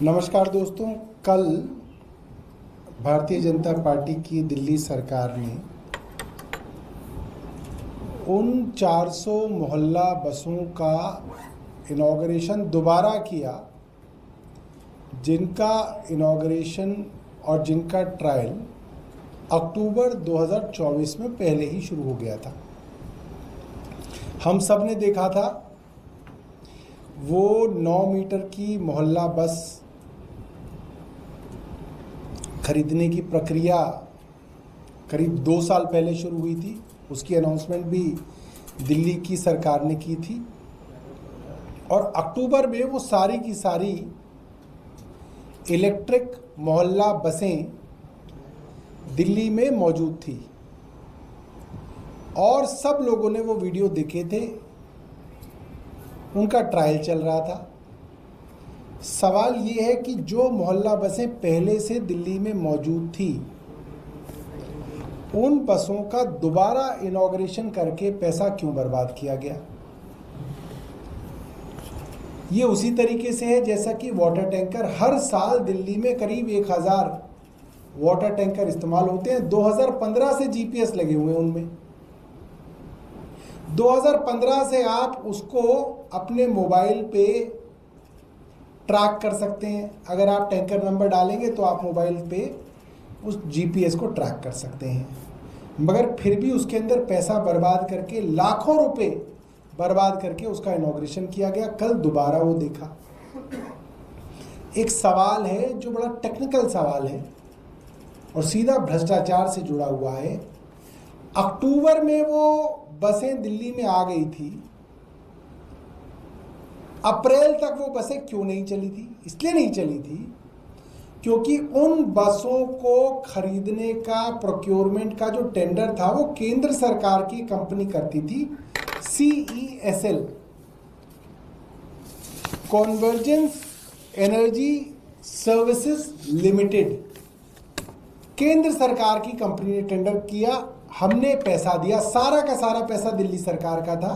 नमस्कार दोस्तों। कल भारतीय जनता पार्टी की दिल्ली सरकार ने उन 400 मोहल्ला बसों का इनॉग्रेशन दोबारा किया जिनका इनॉग्रेशन और जिनका ट्रायल अक्टूबर 2024 में पहले ही शुरू हो गया था। हम सब ने देखा था वो 9 मीटर की मोहल्ला बस खरीदने की प्रक्रिया करीब 2 साल पहले शुरू हुई थी। उसकी अनाउंसमेंट भी दिल्ली की सरकार ने की थी और अक्टूबर में वो सारी की सारी इलेक्ट्रिक मोहल्ला बसें दिल्ली में मौजूद थी और सब लोगों ने वो वीडियो देखे थे। उनका ट्रायल चल रहा था। सवाल ये है कि जो मोहल्ला बसें पहले से दिल्ली में मौजूद थी उन बसों का दोबारा इनॉग्रेशन करके पैसा क्यों बर्बाद किया गया। ये उसी तरीके से है जैसा कि वाटर टैंकर हर साल दिल्ली में करीब 1000 वाटर टैंकर इस्तेमाल होते हैं। 2015 से जीपीएस लगे हुए हैं उनमें। 2015 से आप उसको अपने मोबाइल पे ट्रैक कर सकते हैं। अगर आप टैंकर नंबर डालेंगे तो आप मोबाइल पे उस जीपीएस को ट्रैक कर सकते हैं, मगर फिर भी उसके अंदर पैसा बर्बाद करके लाखों रुपए बर्बाद करके उसका इनॉग्रेशन किया गया। कल दोबारा वो देखा। एक सवाल है जो बड़ा टेक्निकल सवाल है और सीधा भ्रष्टाचार से जुड़ा हुआ है। अक्टूबर में वो बसें दिल्ली में आ गई थी, अप्रैल तक वो बसें क्यों नहीं चली थी? इसलिए नहीं चली थी क्योंकि उन बसों को खरीदने का प्रोक्योरमेंट का जो टेंडर था वो केंद्र सरकार की कंपनी करती थी, CESL, convergence energy services limited. केंद्र सरकार की कंपनी ने टेंडर किया, हमने पैसा दिया, सारा का सारा पैसा दिल्ली सरकार का था।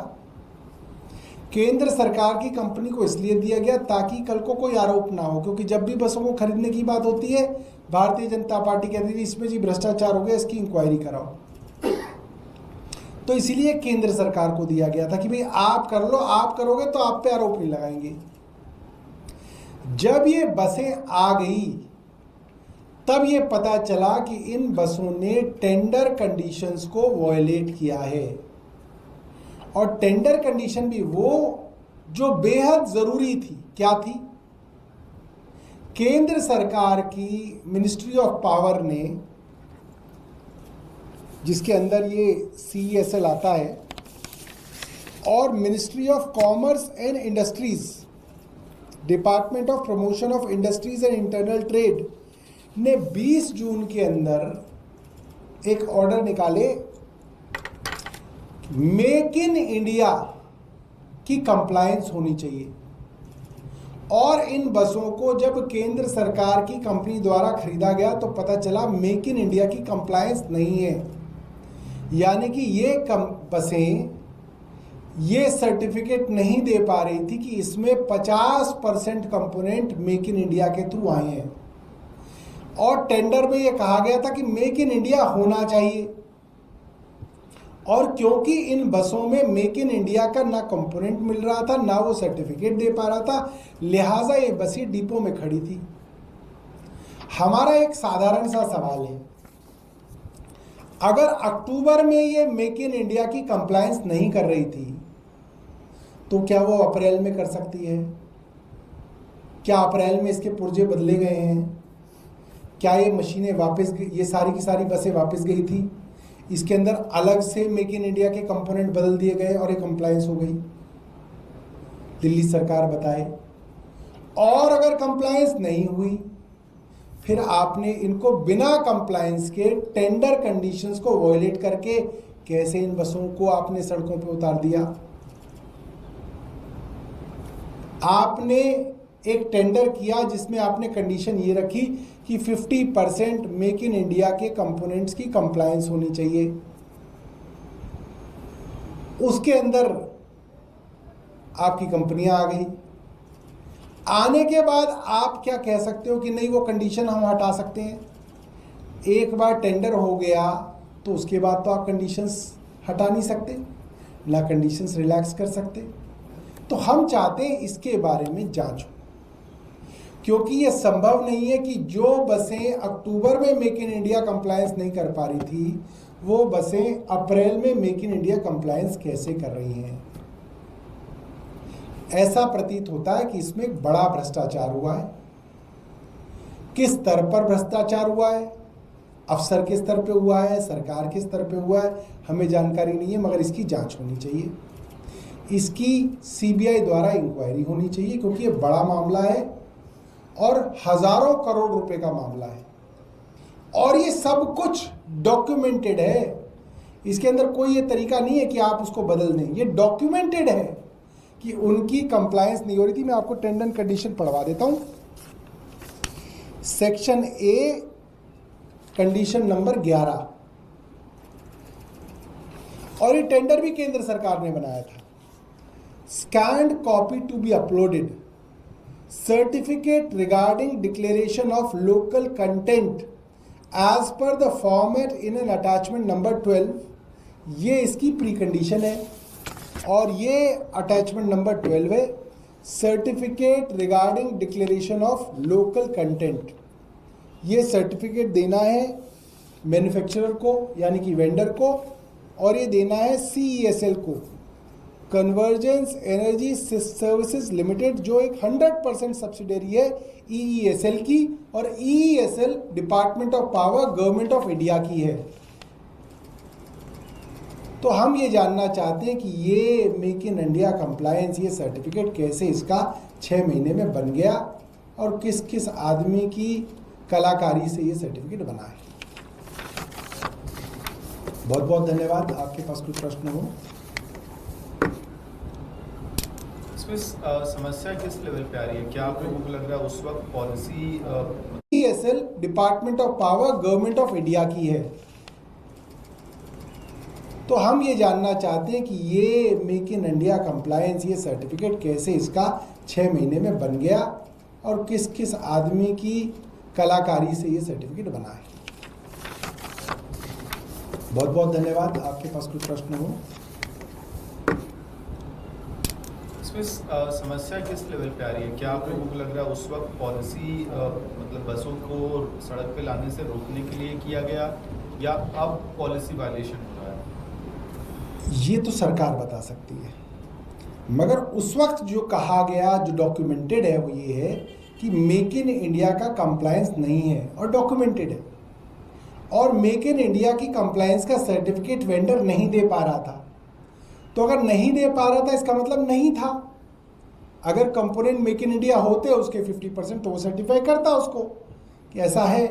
केंद्र सरकार की कंपनी को इसलिए दिया गया ताकि कल को कोई आरोप ना हो, क्योंकि जब भी बसों को खरीदने की बात होती है भारतीय जनता पार्टी कहती है इसमें जी भ्रष्टाचार हो गया, इसकी इंक्वायरी कराओ। तो इसीलिए केंद्र सरकार को दिया गया था कि भाई आप कर लो, आप करोगे तो आप पे आरोप नहीं लगाएंगे। जब ये बसें आ गई तब ये पता चला कि इन बसों ने टेंडर कंडीशंस को वॉयलेट किया है और टेंडर कंडीशन भी वो जो बेहद जरूरी थी। क्या थी? केंद्र सरकार की मिनिस्ट्री ऑफ पावर ने, जिसके अंदर ये CESL आता है, और ministry of commerce and industries, department of promotion of industries and internal trade ने 20 जून के अंदर एक ऑर्डर निकाले। मेक इन इंडिया की कंप्लायंस होनी चाहिए और इन बसों को जब केंद्र सरकार की कंपनी द्वारा खरीदा गया तो पता चला मेक इन इंडिया की कंप्लायंस नहीं है। यानी कि ये बसें ये सर्टिफिकेट नहीं दे पा रही थी कि इसमें 50% कंपोनेंट मेक इन इंडिया के थ्रू आए हैं और टेंडर में ये कहा गया था कि मेक इन इंडिया होना चाहिए। और क्योंकि इन बसों में मेक इन इंडिया का ना कंपोनेंट मिल रहा था ना वो सर्टिफिकेट दे पा रहा था, लिहाजा ये बसें डिपो में खड़ी थी। हमारा एक साधारण सा सवाल है, अगर अक्टूबर में ये मेक इन इंडिया की कंप्लायंस नहीं कर रही थी तो क्या वो अप्रैल में कर सकती है? क्या अप्रैल में इसके पुर्जे बदले गए हैं? क्या ये मशीनें वापस, ये सारी की सारी बसें वापस गई थी? इसके अंदर अलग से मेक इन इंडिया के कंपोनेंट बदल दिए गए और ये कंप्लायंस हो गई? दिल्ली सरकार बताए। और अगर कंप्लायंस नहीं हुई फिर आपने इनको बिना कंप्लायंस के टेंडर कंडीशंस को वॉयलेट करके कैसे इन बसों को आपने सड़कों पर उतार दिया? आपने एक टेंडर किया जिसमें आपने कंडीशन ये रखी कि 50% मेक इन इंडिया के कंपोनेंट्स की कंप्लायंस होनी चाहिए। उसके अंदर आपकी कंपनियां आ गई। आने के बाद आप क्या कह सकते हो कि नहीं वो कंडीशन हम हटा सकते हैं? एक बार टेंडर हो गया तो उसके बाद तो आप कंडीशंस हटा नहीं सकते, ना कंडीशंस रिलैक्स कर सकते। तो हम चाहते हैं इसके बारे में जांच हो, क्योंकि ये संभव नहीं है कि जो बसें अक्टूबर में मेक इन इंडिया कंप्लायंस नहीं कर पा रही थी वो बसें अप्रैल में मेक इन इंडिया कंप्लायंस कैसे कर रही हैं। ऐसा प्रतीत होता है कि इसमें एक बड़ा भ्रष्टाचार हुआ है। किस स्तर पर भ्रष्टाचार हुआ है, अफसर के स्तर पे हुआ है, सरकार के स्तर पे हुआ है, हमें जानकारी नहीं है, मगर इसकी जांच होनी चाहिए। इसकी सीबीआई द्वारा इंक्वायरी होनी चाहिए, क्योंकि ये बड़ा मामला है और हजारों करोड़ रुपए का मामला है और ये सब कुछ डॉक्यूमेंटेड है। इसके अंदर कोई ये तरीका नहीं है कि आप उसको बदल दें, ये डॉक्यूमेंटेड है कि उनकी कंप्लायंस नहीं हो रही थी। मैं आपको टेंडर कंडीशन पढ़वा देता हूं। सेक्शन ए कंडीशन नंबर 11, और ये टेंडर भी केंद्र सरकार ने बनाया था। Scanned copy to be uploaded, certificate regarding declaration of local content as per the format in an attachment number 12, ये इसकी प्री कंडीशन है। और ये अटैचमेंट नंबर 12 है, certificate regarding declaration of local content. ये सर्टिफिकेट देना है मैन्युफैक्चरर को यानी कि वेंडर को, और ये देना है CESL को, कन्वर्जेंस एनर्जी सर्विसेज लिमिटेड, जो एक 100% सब्सिडरी है EESL की, और EESL department of power government of India की है। तो हम ये जानना चाहते हैं कि ये मेक इन इंडिया कंप्लायंस, ये सर्टिफिकेट कैसे इसका 6 महीने में बन गया और किस किस आदमी की कलाकारी से ये सर्टिफिकेट बना है। बहुत बहुत धन्यवाद। आपके पास कोई प्रश्न हो? इसमें समस्या किस लेवल पे आ रही है? क्या आप लोगों को लग रहा है उस वक्त policy EESL department of power government of India की है? तो हम ये जानना चाहते हैं कि ये मेक इन इंडिया कंप्लायंस, ये सर्टिफिकेट कैसे इसका 6 महीने में बन गया और किस किस आदमी की कलाकारी से ये सर्टिफिकेट बना है। बहुत बहुत धन्यवाद। आपके पास कोई प्रश्न हो? इसमें समस्या किस लेवल पे आ रही है? क्या आप लोगों को लग रहा है उस वक्त पॉलिसी मतलब बसों को सड़क पे लाने से रोकने के लिए किया गया, या अब पॉलिसी वायलेशन हो रहा है? ये तो सरकार बता सकती है, मगर उस वक्त जो कहा गया, जो डॉक्यूमेंटेड है, वो ये है कि मेक इन इंडिया का कंप्लायंस नहीं है और डॉक्यूमेंटेड है, और मेक इन इंडिया की कंप्लायंस का सर्टिफिकेट वेंडर नहीं दे पा रहा था। तो अगर नहीं दे पा रहा था इसका मतलब नहीं था। अगर कंपोनेंट मेक इन इंडिया होते उसके 50% तो वो सर्टिफाई करता उसको कि ऐसा है,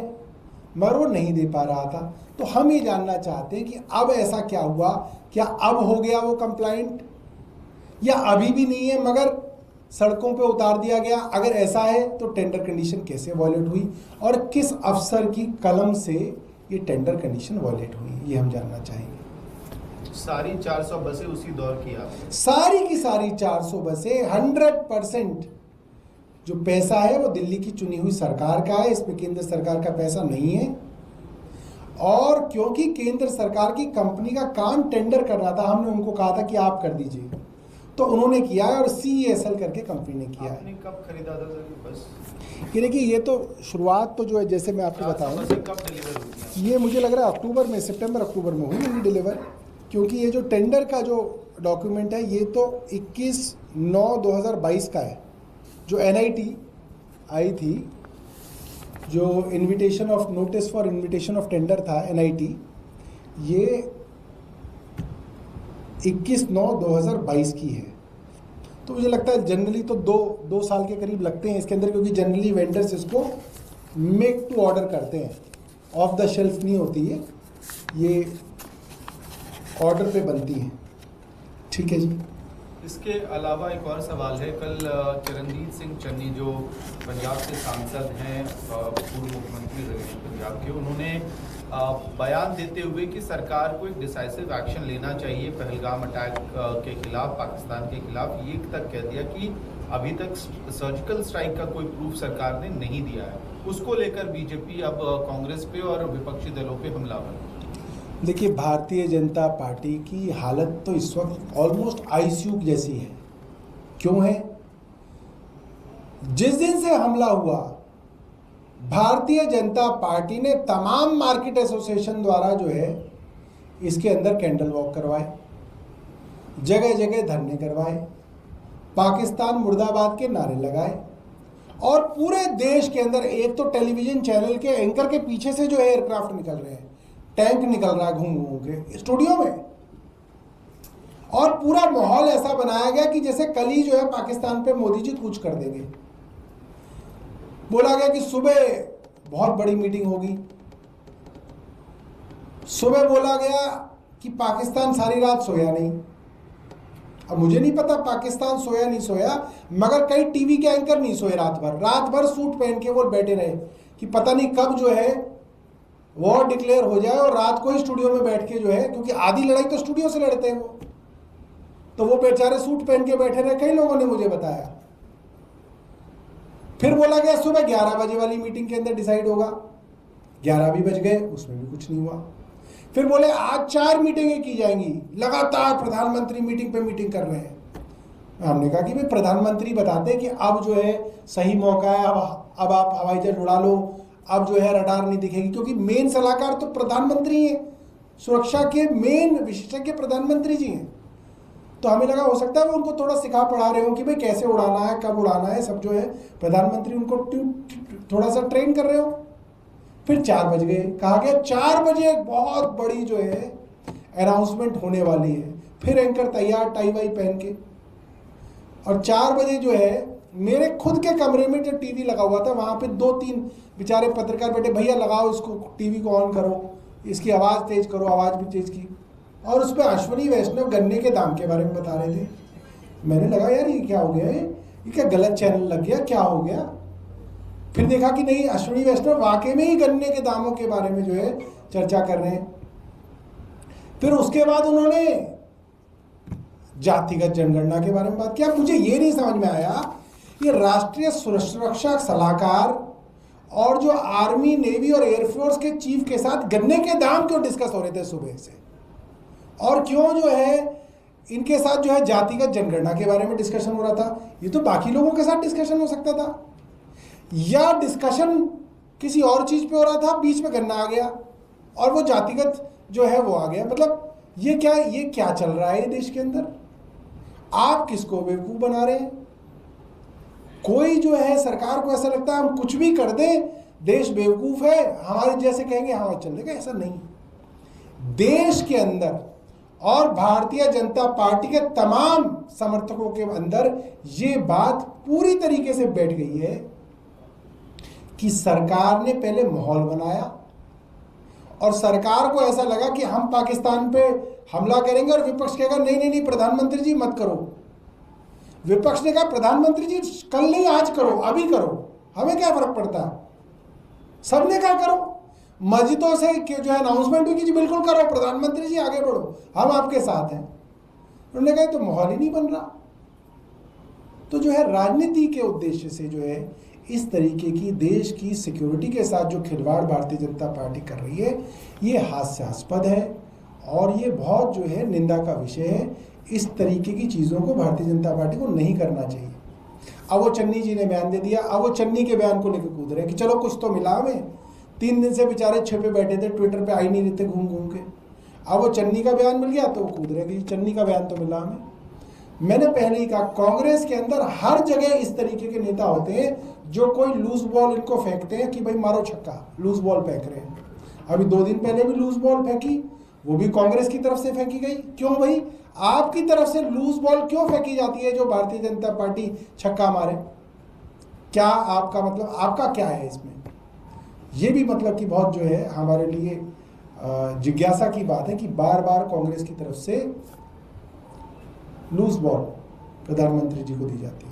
मगर वो नहीं दे पा रहा था। तो हम ये जानना चाहते हैं कि अब ऐसा क्या हुआ, क्या अब हो गया वो कंप्लायंट, या अभी भी नहीं है मगर सड़कों पे उतार दिया गया? अगर ऐसा है तो टेंडर कंडीशन कैसे वॉयलेट हुई और किस अफसर की कलम से ये टेंडर कंडीशन वॉयलेट हुई, ये हम जानना चाहेंगे। सारी 400 बसें उसी दौर की आपने? सारी की सारी 400 बसें 100% जो पैसा है वो दिल्ली की चुनी हुई सरकार का है, इसमें केंद्र सरकार का पैसा नहीं है। और क्योंकि केंद्र सरकार की कंपनी का काम टेंडर कर रहा था, हमने उनको कहा था कि आप कर दीजिए, तो उन्होंने किया है, और CESL करके कंपनी ने किया है। आपने कब खरीदा था सर बस? ये देखिए, ये तो शुरुआत तो जो है, जैसे मैं आपको बताऊं, कब डिलीवर हुई? ये मुझे लग रहा है अक्टूबर में, सितंबर अक्टूबर में हुई होगी डिलीवर, क्योंकि ये जो टेंडर का जो डॉक्यूमेंट है ये तो 21/9/2022 का है। जो NIT आई थी, जो invitation of notice for invitation of tender था NIT, ये 21/9/2022 की है। तो मुझे लगता है जनरली तो दो साल के करीब लगते हैं इसके अंदर, क्योंकि जनरली वेंडर्स इसको मेक टू ऑर्डर करते हैं, ऑफ द शेल्फ नहीं होती है, ये ऑर्डर पे बनती है। ठीक है जी। इसके अलावा एक और सवाल है, कल चरणजीत सिंह चन्नी जो पंजाब के सांसद हैं, पूर्व मुख्यमंत्री रहे पंजाब के, उन्होंने बयान देते हुए कि सरकार को एक डिसाइसिव एक्शन लेना चाहिए पहलगाम अटैक के खिलाफ, पाकिस्तान के खिलाफ, ये तक कह दिया कि अभी तक सर्जिकल स्ट्राइक का कोई प्रूफ सरकार ने नहीं दिया है, उसको लेकर बीजेपी अब कांग्रेस पे और विपक्षी दलों पे हमलावर। देखिए, भारतीय जनता पार्टी की हालत तो इस वक्त ऑलमोस्ट आईसीयू जैसी है। क्यों है? जिस दिन से हमला हुआ, भारतीय जनता पार्टी ने तमाम मार्केट एसोसिएशन द्वारा जो है इसके अंदर कैंडल वॉक करवाए, जगह जगह धरने करवाए, पाकिस्तान मुर्दाबाद के नारे लगाए, और पूरे देश के अंदर एक तो टेलीविजन चैनल के एंकर के पीछे से जो है एयरक्राफ्ट निकल रहे हैं, टैंक निकल रहा है घूम घूम के स्टूडियो में, और पूरा माहौल ऐसा बनाया गया कि जैसे कल ही जो है पाकिस्तान पे मोदी जी कूच कर देंगे। बोला गया कि सुबह बहुत बड़ी मीटिंग होगी, सुबह बोला गया कि पाकिस्तान सारी रात सोया नहीं। अब मुझे नहीं पता पाकिस्तान सोया नहीं सोया, मगर कई टीवी के एंकर नहीं सोए रात भर सूट पहन के वो बैठे रहे कि पता नहीं कब जो है वॉर डिक्लेयर हो जाए, और रात को ही स्टूडियो में बैठ के जो है, क्योंकि आधी लड़ाई तो स्टूडियो से लड़ते हैं वो बेचारे सूट पहन के बैठे रहे, कई लोगों ने मुझे बताया। फिर बोला गया सुबह 11 बजे वाली मीटिंग के अंदर डिसाइड होगा, 11 भी बज गए, उसमें भी कुछ नहीं हुआ। फिर बोले आज 4 मीटिंगें की जाएंगी, लगातार प्रधानमंत्री मीटिंग पे मीटिंग कर रहे हैं। हमने कहा कि भाई प्रधानमंत्री बताते कि अब जो है सही मौका है, अब आप हवाई जहाज उड़ा लो, अब जो है रडार नहीं दिखेगी, क्योंकि मेन सलाहकार तो प्रधानमंत्री हैं, सुरक्षा के मेन विशेषज्ञ प्रधानमंत्री जी हैं। तो हमें लगा हो सकता है वो उनको थोड़ा सिखा पढ़ा रहे हो कि भाई कैसे उड़ाना है, कब उड़ाना है, सब जो है प्रधानमंत्री उनको थोड़ा सा ट्रेन कर रहे हो। फिर 4 बज गए, कहा गया 4 बजे एक बहुत बड़ी जो है अनाउंसमेंट होने वाली है। फिर एंकर तैयार टाई वाई पहन के, और 4 बजे जो है मेरे खुद के कमरे में जो टीवी लगा हुआ था वहां पे 2-3 बेचारे पत्रकार बैठे, भैया लगाओ इसको, टीवी को ऑन करो, इसकी आवाज़ तेज करो, आवाज़ भी तेज की, और उस पर अश्विनी वैष्णव गन्ने के दाम के बारे में बता रहे थे। मैंने लगा यार ये क्या हो गया है, ये क्या गलत चैनल लग गया, क्या हो गया। फिर देखा कि नहीं, अश्विनी वैष्णव वाकई में ही गन्ने के दामों के बारे में जो है चर्चा कर रहे हैं। फिर उसके बाद उन्होंने जातिगत जनगणना के बारे में बात किया। मुझे ये नहीं समझ में आया, ये राष्ट्रीय सुरक्षा सलाहकार और जो आर्मी, नेवी और एयरफोर्स के चीफ के साथ गन्ने के दाम क्यों डिस्कस हो रहे थे सुबह से, और क्यों जो है इनके साथ जो है जातिगत जनगणना के बारे में डिस्कशन हो रहा था। ये तो बाकी लोगों के साथ डिस्कशन हो सकता था, या डिस्कशन किसी और चीज पे हो रहा था, बीच में गन्ना आ गया और वो जातिगत जो है वो आ गया। मतलब ये क्या चल रहा है देश के अंदर? आप किसको बेवकूफ बना रहे हैं? कोई जो है सरकार को ऐसा लगता है हम कुछ भी कर दें, देश बेवकूफ है, हमारे जैसे कहेंगे हाँ चलेगा, ऐसा नहीं। देश के अंदर और भारतीय जनता पार्टी के तमाम समर्थकों के अंदर ये बात पूरी तरीके से बैठ गई है कि सरकार ने पहले माहौल बनाया, और सरकार को ऐसा लगा कि हम पाकिस्तान पे हमला करेंगे, और विपक्ष कहेगा नहीं नहीं नहीं प्रधानमंत्री जी मत करो। विपक्ष ने कहा प्रधानमंत्री जी कल नहीं आज करो, अभी करो, हमें क्या फर्क पड़ता है। सबने कहा करो, मस्जिदों से जो है अनाउंसमेंट हुई कि जी बिल्कुल करो, प्रधानमंत्री जी आगे बढ़ो, हम आपके साथ हैं। उन्होंने कहा तो माहौल ही नहीं बन रहा। तो जो है राजनीति के उद्देश्य से जो है इस तरीके की देश की सिक्योरिटी के साथ जो खिलवाड़ भारतीय जनता पार्टी कर रही है, ये हास्यास्पद है और ये बहुत जो है निंदा का विषय है। इस तरीके की चीज़ों को भारतीय जनता पार्टी को नहीं करना चाहिए। अब वो चन्नी जी ने बयान दे दिया, अब वो चन्नी के बयान को लेकर कूद रहे कि चलो कुछ तो मिला हमें। 3 दिन से बेचारे छिपे बैठे थे, ट्विटर पे आ ही नहीं रहे थे घूम घूम के। अब वो चन्नी का बयान मिल गया तो वो कूद रहे कि चन्नी का बयान तो मिला हमें। मैंने पहले ही कहा कांग्रेस के अंदर हर जगह इस तरीके के नेता होते हैं जो कोई लूज बॉल इनको फेंकते हैं कि भाई मारो छक्का, लूज बॉल फेंक रहे हैं। अभी 2 दिन पहले भी लूज बॉल फेंकी, वो भी कांग्रेस की तरफ से फेंकी गई। क्यों भाई, आपकी तरफ से लूज बॉल क्यों फेंकी जाती है जो भारतीय जनता पार्टी छक्का मारे? क्या आपका मतलब, आपका क्या है इसमें? ये भी मतलब कि बहुत जो है हमारे लिए जिज्ञासा की बात है कि बार बार कांग्रेस की तरफ से लूज बॉल प्रधानमंत्री जी को दी जाती है।